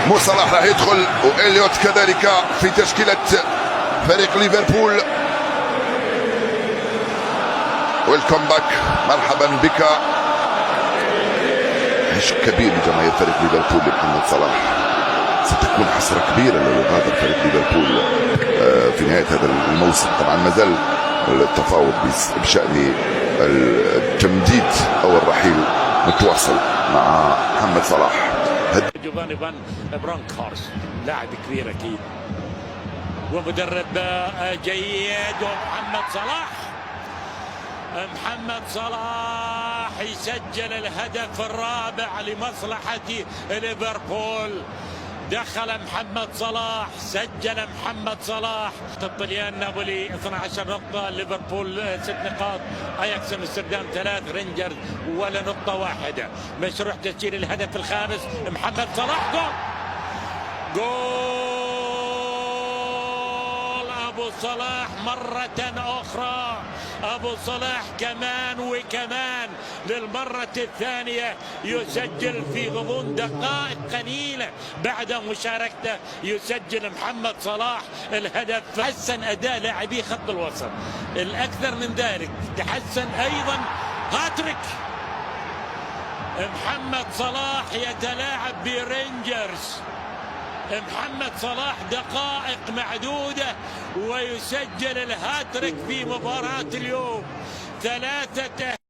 مو صلاح راح يدخل وإليوت كذلك في تشكيلة فريق ليفربول. ويلكم باك، مرحبا بك. عشق كبير لجماهير فريق ليفربول لمحمد صلاح، ستكون حسرة كبيرة لو غادر فريق ليفربول في نهاية هذا الموسم. طبعا ما زال التفاوض بشأن التمديد أو الرحيل متواصل مع محمد صلاح. جوفاني فان برونكهورست لاعب كبير اكيد ومدرب جيد. ومحمد صلاح يسجل الهدف الرابع لمصلحة ليفربول. دخل محمد صلاح، سجل محمد صلاح. الطليان نابولي 12 نقطة، ليفربول 6 نقاط، اياكس امستردام 3، رينجرز ولا نقطة واحدة. مشروع تسجيل الهدف الخامس محمد صلاح. جول ابو صلاح مرة اخرى. ابو صلاح كمان وكمان للمرة الثانية يسجل في غضون دقائق قليلة بعد مشاركته. يسجل محمد صلاح الهدف. تحسن اداء لاعبي خط الوسط، الاكثر من ذلك تحسن ايضا هاتريك. محمد صلاح يتلاعب برينجرز. محمد صلاح دقائق معدودة ويسجل الهاتريك في مباراة اليوم. 3